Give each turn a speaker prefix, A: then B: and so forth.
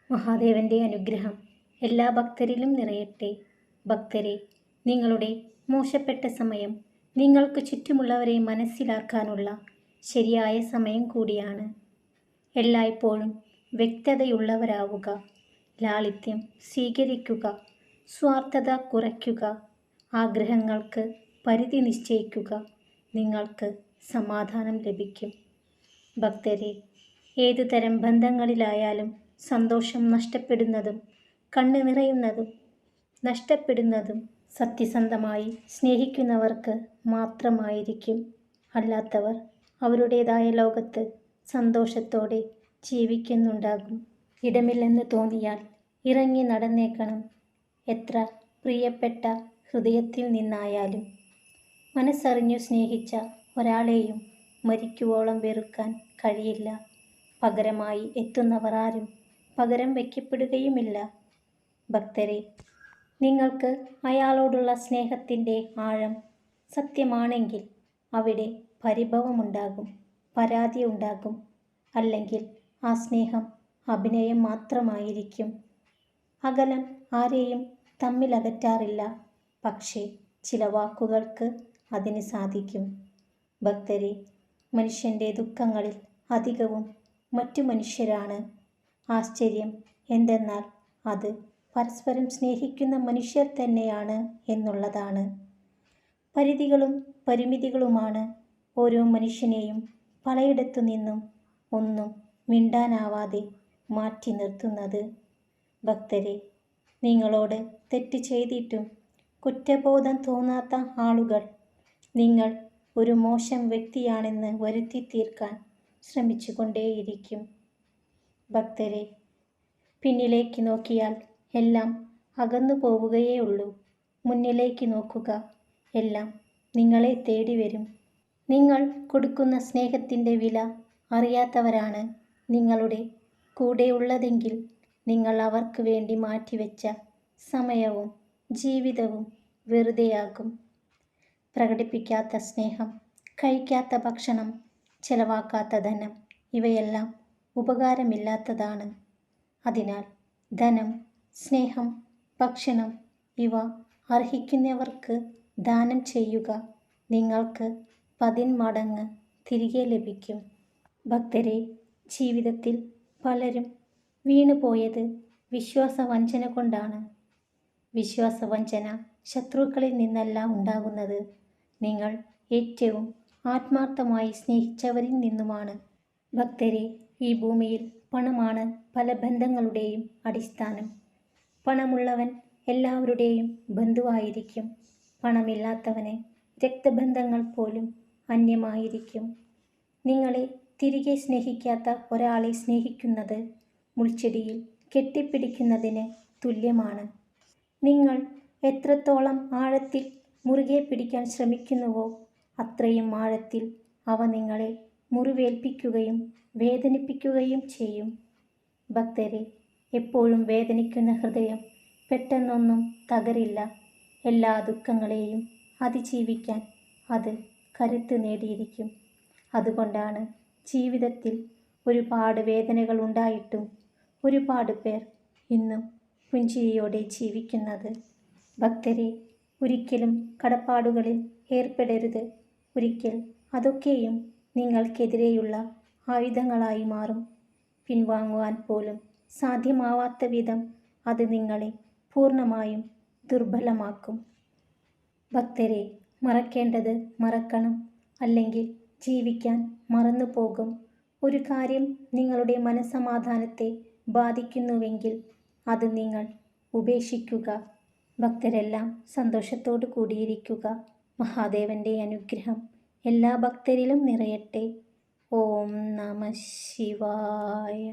A: മഹാദേവന്റെ അനുഗ്രഹം എല്ലാ ഭക്തരിലും നിറയട്ടെ. ഭക്തരെ, നിങ്ങളുടെ മോശപ്പെട്ട സമയം നിങ്ങൾക്ക് ചുറ്റുമുള്ളവരെ മനസ്സിലാക്കാനുള്ള ശരിയായ സമയം കൂടിയാണ്. എല്ലായ്പ്പോഴും വ്യക്തതയുള്ളവരാവുക, ലാളിത്യം സ്വീകരിക്കുക, സ്വാർത്ഥത കുറയ്ക്കുക, ആഗ്രഹങ്ങൾക്ക് പരിധി നിശ്ചയിക്കുക. നിങ്ങൾക്ക് സമാധാനം ലഭിക്കും. ഭക്തരെ, ഏതുതരം ബന്ധങ്ങളിലായാലും സന്തോഷം നഷ്ടപ്പെടുന്നതും കണ്ണ് നിറയുന്നതും നഷ്ടപ്പെടുന്നതും സത്യസന്ധമായി സ്നേഹിക്കുന്നവർക്ക് മാത്രമായിരിക്കും. അല്ലാത്തവർ അവരുടേതായ ലോകത്ത് സന്തോഷത്തോടെ ജീവിക്കുന്നുണ്ടാകും. ഇടമില്ലെന്ന് തോന്നിയാൽ ഇറങ്ങി നടന്നേക്കണം. എത്ര പ്രിയപ്പെട്ട ഹൃദയത്തിൽ നിന്നായാലും മനസ്സറിഞ്ഞു സ്നേഹിച്ച ഒരാളെയും മരിക്കുവോളം വെറുക്കാൻ കഴിയില്ല. പകരമായി എത്തുന്നവർ ആരും പകരം വയ്ക്കപ്പെടുകയുമില്ല. ഭക്തരെ, നിങ്ങൾക്ക് അയാളോടുള്ള സ്നേഹത്തിൻ്റെ ആഴം സത്യമാണെങ്കിൽ അവിടെ പരിഭവമുണ്ടാകും, പരാതി ഉണ്ടാകും. അല്ലെങ്കിൽ ആ സ്നേഹം അഭിനയം മാത്രമായിരിക്കും. അകലം ആരെയും തമ്മിലകറ്റാറില്ല, പക്ഷേ ചില വാക്കുകൾക്ക് അതിന് സാധിക്കും. ഭക്തരെ, മനുഷ്യൻ്റെ ദുഃഖങ്ങളിൽ അധികവും മറ്റു മനുഷ്യരാണ്. ആശ്ചര്യം എന്തെന്നാൽ അത് പരസ്പരം സ്നേഹിക്കുന്ന മനുഷ്യർ തന്നെയാണ് എന്നുള്ളതാണ്. പരിധികളും പരിമിതികളുമാണ് ഓരോ മനുഷ്യനെയും പലയിടത്തു നിന്നും ഒന്നും മിണ്ടാനാവാതെ മാറ്റി നിർത്തുന്നത്. ഭക്തരെ, നിങ്ങളോട് തെറ്റ് ചെയ്തിട്ടും കുറ്റബോധം തോന്നാത്ത ആളുകൾ നിങ്ങൾ ഒരു മോശം വ്യക്തിയാണെന്ന് വരുത്തി തീർക്കാൻ ശ്രമിച്ചുകൊണ്ടേയിരിക്കും. ഭക്തരെ, പിന്നിലേക്ക് നോക്കിയാൽ എല്ലാം അകന്നു പോവുകയേയുള്ളൂ. മുന്നിലേക്ക് നോക്കുക, എല്ലാം നിങ്ങളെ തേടി വരും. നിങ്ങൾ കൊടുക്കുന്ന സ്നേഹത്തിൻ്റെ വില അറിയാത്തവരാണ് നിങ്ങളുടെ കൂടെയുള്ളതെങ്കിൽ നിങ്ങൾ അവർക്ക് വേണ്ടി മാറ്റിവെച്ച സമയവും ജീവിതവും വെറുതെയാകും. പ്രകടിപ്പിക്കാത്ത സ്നേഹം, കഴിക്കാത്ത ഭക്ഷണം, ചെലവാക്കാത്ത ധനം ഇവയെല്ലാം ഉപകാരമില്ലാത്തതാണ്. അതിനാൽ ധനം, സ്നേഹം, ഭക്ഷണം ഇവ അർഹിക്കുന്നവർക്ക് ദാനം ചെയ്യുക. നിങ്ങൾക്ക് 10 മടങ്ങ് തിരികെ ലഭിക്കും. ഭക്തരെ, ജീവിതത്തിൽ പലരും വീണുപോയത് വിശ്വാസവഞ്ചന കൊണ്ടാണ്. വിശ്വാസവഞ്ചന ശത്രുക്കളിൽ നിന്നല്ല ഉണ്ടാകുന്നത്, നിങ്ങൾ ഏറ്റവും ആത്മാർത്ഥമായി സ്നേഹിച്ചവരിൽ നിന്നുമാണ്. ഭക്തരെ, ഈ ഭൂമിയിൽ പണമാണ് പല ബന്ധങ്ങളുടെയും അടിസ്ഥാനം. പണമുള്ളവൻ എല്ലാവരുടെയും ബന്ധുവായിരിക്കും. പണമില്ലാത്തവന് രക്തബന്ധങ്ങൾ പോലും അന്യമായിരിക്കും. നിങ്ങളെ തിരികെ സ്നേഹിക്കാത്ത ഒരാളെ സ്നേഹിക്കുന്നത് മുൾച്ചെടിയിൽ കെട്ടിപ്പിടിക്കുന്നതിന് തുല്യമാണ്. നിങ്ങൾ എത്രത്തോളം ആഴത്തിൽ മുറുകെ പിടിക്കാൻ ശ്രമിക്കുന്നുവോ അത്രയും ആഴത്തിൽ അവ നിങ്ങളെ മുറിവേൽപ്പിക്കുകയും വേദനിപ്പിക്കുകയും ചെയ്യും. ഭക്തരെ, എപ്പോഴും വേദനിക്കുന്ന ഹൃദയം പെട്ടെന്നൊന്നും തകരില്ല. എല്ലാ ദുഃഖങ്ങളെയും അതിജീവിക്കാൻ അത് കരുത്ത് നേടിയിരിക്കും. അതുകൊണ്ടാണ് ജീവിതത്തിൽ ഒരുപാട് വേദനകൾ ഉണ്ടായിട്ടും ഒരുപാട് പേർ ഇന്നും പുഞ്ചിരിയോടെ ജീവിക്കുന്നത്. ഭക്തരെ, ഒരിക്കലും കടപ്പാടുകളിൽ ഏർപ്പെടരുത്. ഒരിക്കൽ അതൊക്കെയും നിങ്ങൾക്കെതിരെയുള്ള ആയുധങ്ങളായി മാറും. പിൻവാങ്ങുവാൻ പോലും സാധ്യമാവാത്ത വിധം അത് നിങ്ങളെ പൂർണ്ണമായും ദുർബലമാക്കും. ഭക്തരെ, മറക്കേണ്ടത് മറക്കണം, അല്ലെങ്കിൽ ജീവിക്കാൻ മറന്നു പോകും. ഒരു കാര്യം നിങ്ങളുടെ മനസ്സമാധാനത്തെ ബാധിക്കുന്നുവെങ്കിൽ അത് നിങ്ങൾ ഉപേക്ഷിക്കുക. ഭക്തരെല്ലാം സന്തോഷത്തോടു കൂടിയിരിക്കുക. മഹാദേവന്റെ അനുഗ്രഹം എല്ലാ ഭക്തരിലും നിറയട്ടെ. ഓം നമഃ ശിവായ.